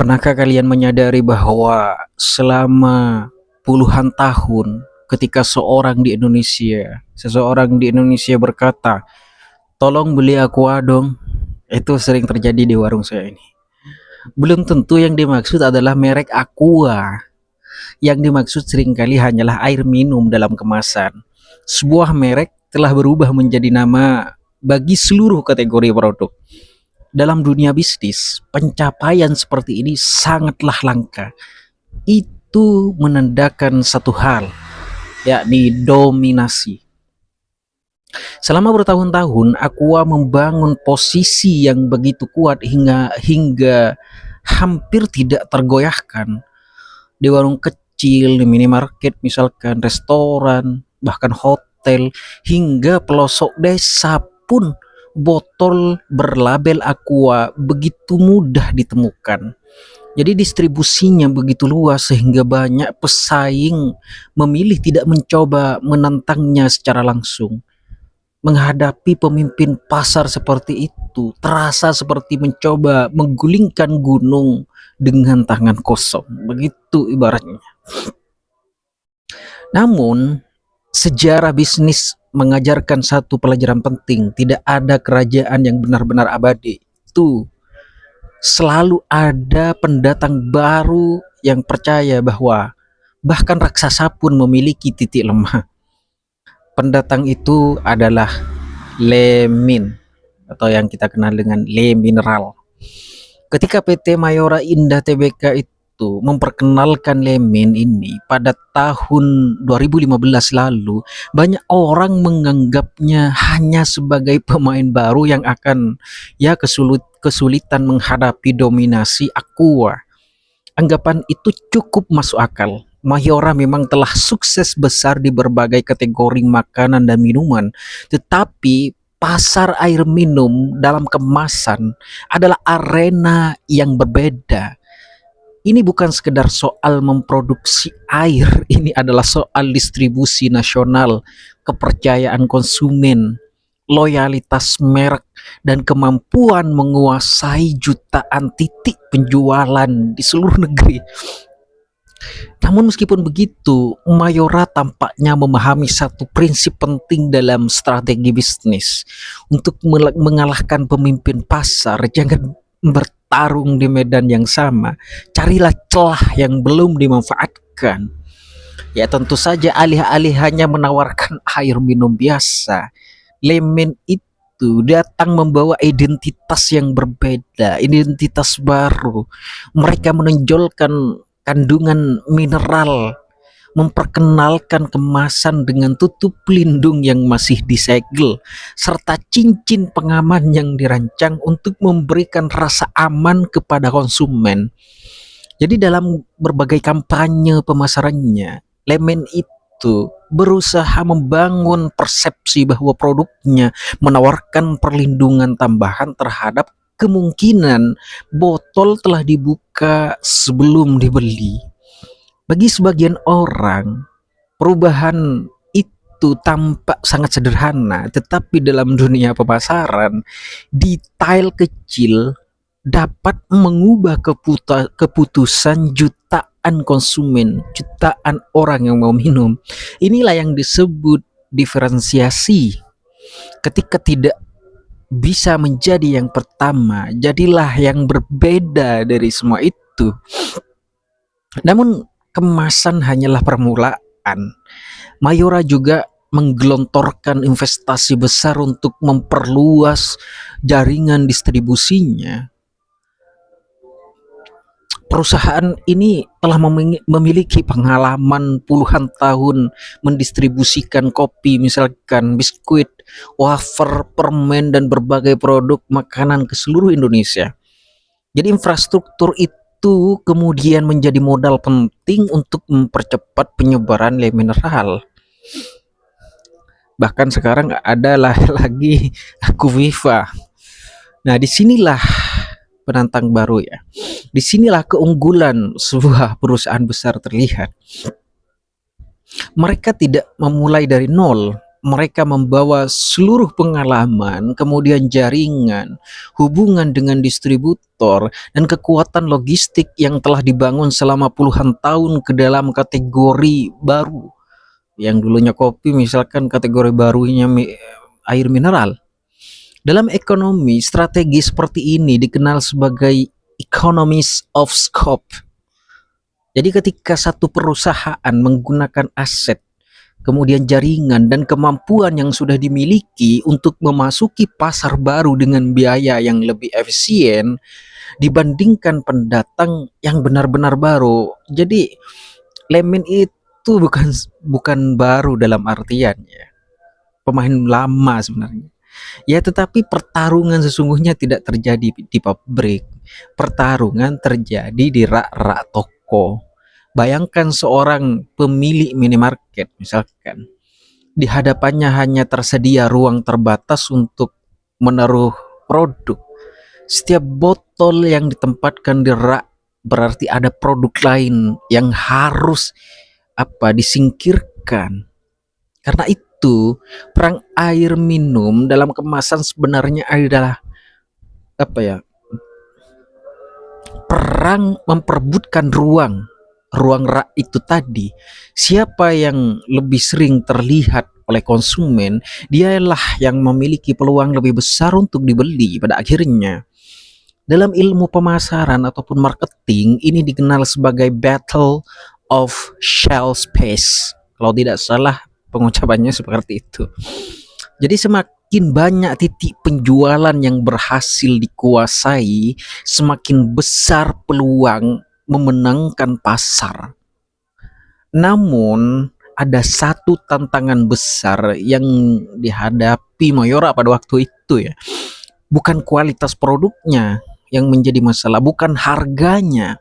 Pernahkah kalian menyadari bahwa selama puluhan tahun ketika seseorang di Indonesia berkata, "Tolong beli aqua dong." Itu sering terjadi di warung saya ini. Belum tentu yang dimaksud adalah merek aqua. Yang dimaksud seringkali hanyalah air minum dalam kemasan. Sebuah merek telah berubah menjadi nama bagi seluruh kategori produk. Dalam dunia bisnis, pencapaian seperti ini sangatlah langka. Itu menandakan satu hal, yakni dominasi. Selama bertahun-tahun, Aqua membangun posisi yang begitu kuat hingga hampir tidak tergoyahkan. Di warung kecil, di minimarket misalkan, restoran, bahkan hotel, hingga pelosok desa pun botol berlabel Aqua begitu mudah ditemukan. Jadi distribusinya begitu luas sehingga banyak pesaing memilih tidak mencoba menantangnya secara langsung. Menghadapi pemimpin pasar seperti itu terasa seperti mencoba menggulingkan gunung dengan tangan kosong. Begitu ibaratnya. Namun, sejarah bisnis mengajarkan satu pelajaran penting, tidak ada kerajaan yang benar-benar abadi. Itu selalu ada pendatang baru yang percaya bahwa bahkan raksasa pun memiliki titik lemah. Pendatang itu adalah Lemin atau yang kita kenal dengan Le Mineral. Ketika PT Mayora Indah Tbk itu memperkenalkan Lemin ini pada tahun 2015 lalu, banyak orang menganggapnya hanya sebagai pemain baru yang akan kesulitan menghadapi dominasi Aqua. Anggapan itu cukup masuk akal. Mayora memang telah sukses besar di berbagai kategori makanan dan minuman, tetapi pasar air minum dalam kemasan adalah arena yang berbeda. Ini bukan sekedar soal memproduksi air, ini adalah soal distribusi nasional, kepercayaan konsumen, loyalitas merek, dan kemampuan menguasai jutaan titik penjualan di seluruh negeri. Namun meskipun begitu, Mayora tampaknya memahami satu prinsip penting dalam strategi bisnis. Untuk mengalahkan pemimpin pasar, jangan bertarung di medan yang sama. Carilah celah yang belum dimanfaatkan. Ya tentu saja alih-alih hanya menawarkan air minum biasa, Lemin itu datang membawa identitas yang berbeda, identitas baru. Mereka menonjolkan kandungan mineral, memperkenalkan kemasan dengan tutup pelindung yang masih disegel, serta cincin pengaman yang dirancang untuk memberikan rasa aman kepada konsumen. Jadi dalam berbagai kampanye pemasarannya, Lemin itu berusaha membangun persepsi bahwa produknya menawarkan perlindungan tambahan terhadap kemungkinan botol telah dibuka sebelum dibeli. Bagi sebagian orang, perubahan itu tampak sangat sederhana, tetapi dalam dunia pemasaran, detail kecil dapat mengubah keputusan jutaan konsumen, jutaan orang yang mau minum. Inilah yang disebut diferensiasi. Ketika tidak bisa menjadi yang pertama, jadilah yang berbeda dari semua itu. Namun kemasan hanyalah permulaan. Mayora juga menggelontorkan investasi besar untuk memperluas jaringan distribusinya. Perusahaan ini telah memiliki pengalaman puluhan tahun mendistribusikan kopi, misalkan biskuit, wafer, permen, dan berbagai produk makanan ke seluruh Indonesia. Jadi infrastruktur itu kemudian menjadi modal penting untuk mempercepat penyebaran Le Mineral. Bahkan sekarang ada lagi Aquaviva. Nah, disinilah penantang baru ya. Disinilah keunggulan sebuah perusahaan besar terlihat. Mereka tidak memulai dari nol. mereka membawa seluruh pengalaman, kemudian jaringan, hubungan dengan distributor, dan kekuatan logistik yang telah dibangun selama puluhan tahun ke dalam kategori baru. Yang dulunya kopi, misalkan kategori barunya air mineral. Dalam ekonomi, strategi seperti ini dikenal sebagai economies of scope. Jadi ketika satu perusahaan menggunakan aset, kemudian jaringan dan kemampuan yang sudah dimiliki untuk memasuki pasar baru dengan biaya yang lebih efisien dibandingkan pendatang yang benar-benar baru. Jadi Lemin itu bukan baru dalam artian ya, pemain lama sebenarnya. Ya, tetapi pertarungan sesungguhnya tidak terjadi di pabrik. Pertarungan terjadi di rak-rak toko. Bayangkan seorang pemilik minimarket misalkan, di hadapannya hanya tersedia ruang terbatas untuk menaruh produk. Setiap botol yang ditempatkan di rak berarti ada produk lain yang harus disingkirkan. Karena itu, perang air minum dalam kemasan sebenarnya adalah perang memperebutkan ruang rak itu tadi. Siapa yang lebih sering terlihat oleh konsumen, dialah yang memiliki peluang lebih besar untuk dibeli pada akhirnya. Dalam ilmu pemasaran ataupun marketing, ini dikenal sebagai battle of shelf space. Kalau tidak salah pengucapannya seperti itu. Jadi semakin banyak titik penjualan yang berhasil dikuasai, semakin besar peluang memenangkan pasar. Namun ada satu tantangan besar yang dihadapi Mayora pada waktu itu ya. Bukan kualitas produknya yang menjadi masalah, bukan harganya,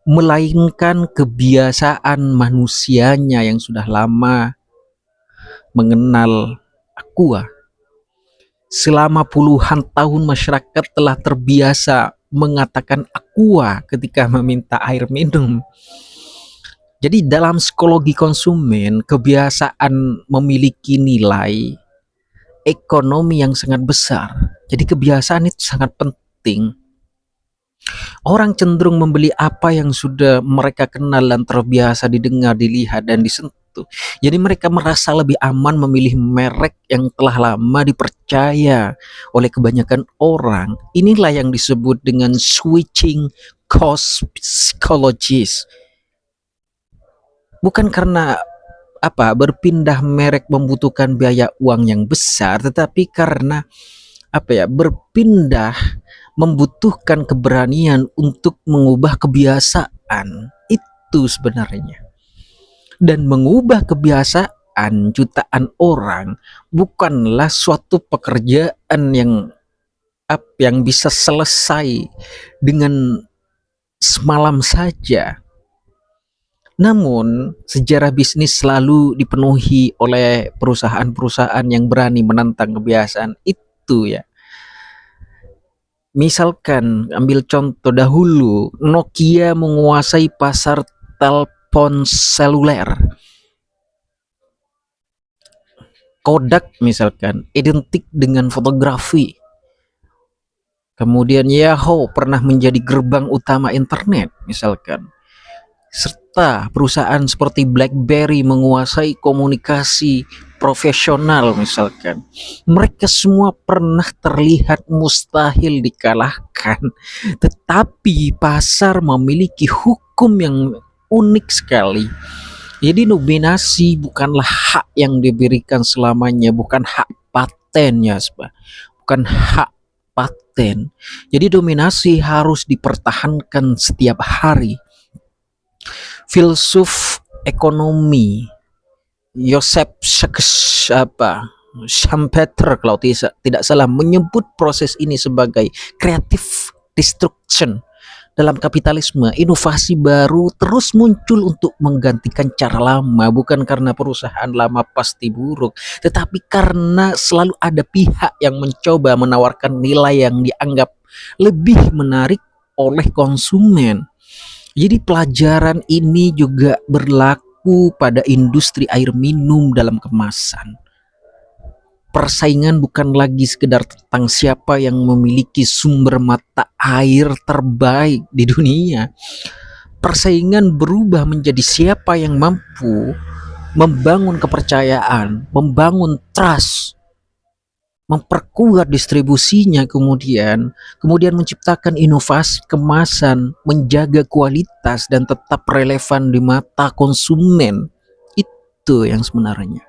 melainkan kebiasaan manusianya yang sudah lama mengenal aqua. Selama puluhan tahun masyarakat telah terbiasa mengatakan aqua ketika meminta air minum. Jadi dalam psikologi konsumen, kebiasaan memiliki nilai ekonomi yang sangat besar. Jadi kebiasaan itu sangat penting. Orang cenderung membeli apa yang sudah mereka kenal dan terbiasa didengar, dilihat, dan disentuh. Jadi mereka merasa lebih aman memilih merek yang telah lama dipercaya oleh kebanyakan orang. Inilah yang disebut dengan switching cost psychologist. Bukan karena berpindah merek membutuhkan biaya uang yang besar, tetapi karena berpindah membutuhkan keberanian untuk mengubah kebiasaan. Itu sebenarnya. Dan mengubah kebiasaan jutaan orang bukanlah suatu pekerjaan yang bisa selesai dengan semalam saja. Namun, sejarah bisnis selalu dipenuhi oleh perusahaan-perusahaan yang berani menantang kebiasaan itu ya. Misalkan ambil contoh dahulu, Nokia menguasai pasar telepon seluler. Kodak misalkan identik dengan fotografi. Kemudian Yahoo pernah menjadi gerbang utama internet misalkan. Serta perusahaan seperti BlackBerry menguasai komunikasi profesional misalkan. Mereka semua pernah terlihat mustahil dikalahkan, tetapi pasar memiliki hukum yang unik sekali. Jadi dominasi bukanlah hak yang diberikan selamanya, bukan hak paten ya, bukan hak paten. Jadi dominasi harus dipertahankan setiap hari. Filsuf ekonomi Joseph Schumpeter kalau tidak salah menyebut proses ini sebagai creative destruction. Dalam kapitalisme, inovasi baru terus muncul untuk menggantikan cara lama, bukan karena perusahaan lama pasti buruk, tetapi karena selalu ada pihak yang mencoba menawarkan nilai yang dianggap lebih menarik oleh konsumen. Jadi pelajaran ini juga berlaku pada industri air minum dalam kemasan. Persaingan bukan lagi sekedar tentang siapa yang memiliki sumber mata air terbaik di dunia. Persaingan berubah menjadi siapa yang mampu membangun kepercayaan, membangun trust, memperkuat distribusinya, kemudian menciptakan inovasi kemasan, menjaga kualitas dan tetap relevan di mata konsumen. Itu yang sebenarnya.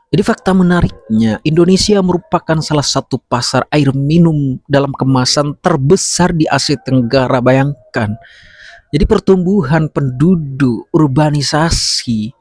Jadi fakta menariknya, Indonesia merupakan salah satu pasar air minum dalam kemasan terbesar di Asia Tenggara. Bayangkan. Jadi pertumbuhan penduduk, urbanisasi,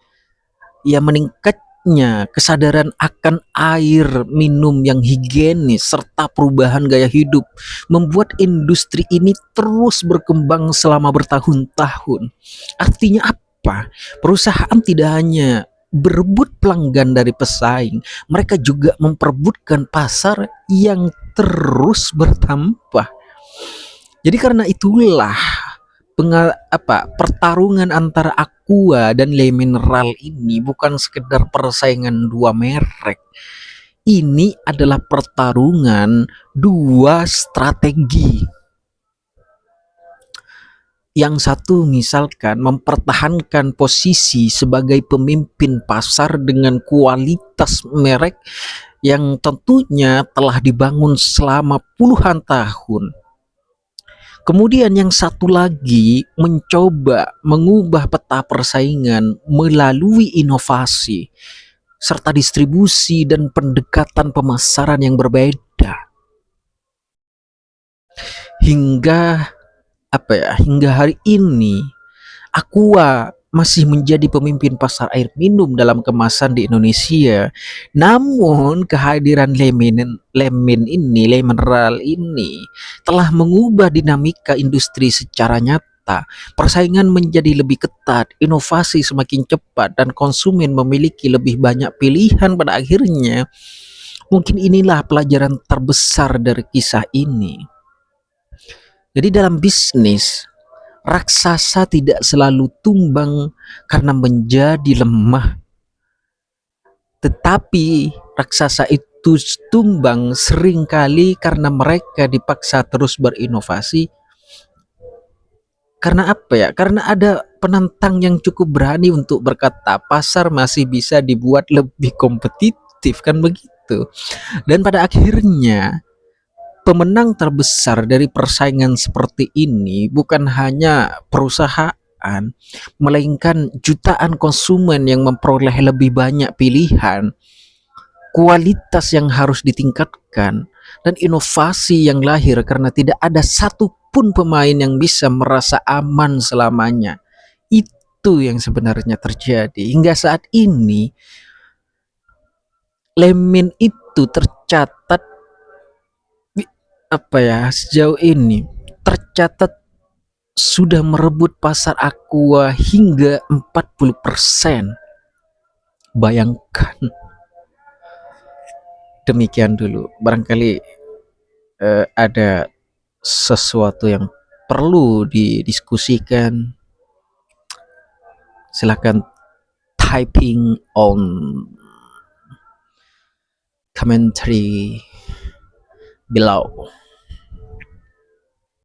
ya meningkatnya kesadaran akan air minum yang higienis serta perubahan gaya hidup membuat industri ini terus berkembang selama bertahun-tahun. Artinya apa? Perusahaan tidak hanya berebut pelanggan dari pesaing, mereka juga memperebutkan pasar yang terus bertambah. Jadi karena itulah pertarungan antara Aqua dan Le Mineral ini bukan sekedar persaingan dua merek. Ini adalah pertarungan dua strategi. Yang satu misalkan mempertahankan posisi sebagai pemimpin pasar dengan kualitas merek yang tentunya telah dibangun selama puluhan tahun. Kemudian yang satu lagi mencoba mengubah peta persaingan melalui inovasi serta distribusi dan pendekatan pemasaran yang berbeda. Hingga hari ini Aqua masih menjadi pemimpin pasar air minum dalam kemasan di Indonesia. Namun kehadiran Le Mineral ini telah mengubah dinamika industri secara nyata. Persaingan menjadi lebih ketat, inovasi semakin cepat, dan konsumen memiliki lebih banyak pilihan pada akhirnya. Mungkin inilah pelajaran terbesar dari kisah ini. Jadi dalam bisnis, raksasa tidak selalu tumbang karena menjadi lemah, tetapi raksasa itu tumbang seringkali karena mereka dipaksa terus berinovasi. Karena apa ya? Karena ada penantang yang cukup berani untuk berkata pasar masih bisa dibuat lebih kompetitif, kan begitu. Dan pada akhirnya pemenang terbesar dari persaingan seperti ini bukan hanya perusahaan, melainkan jutaan konsumen yang memperoleh lebih banyak pilihan, kualitas yang harus ditingkatkan, dan inovasi yang lahir karena tidak ada satupun pemain yang bisa merasa aman selamanya. Itu yang sebenarnya terjadi. Hingga saat ini, Lemin itu tercatat sejauh ini tercatat sudah merebut pasar Aqua hingga 40%. Bayangkan. Demikian dulu. Barangkali ada sesuatu yang perlu didiskusikan. Silakan typing on commentary below.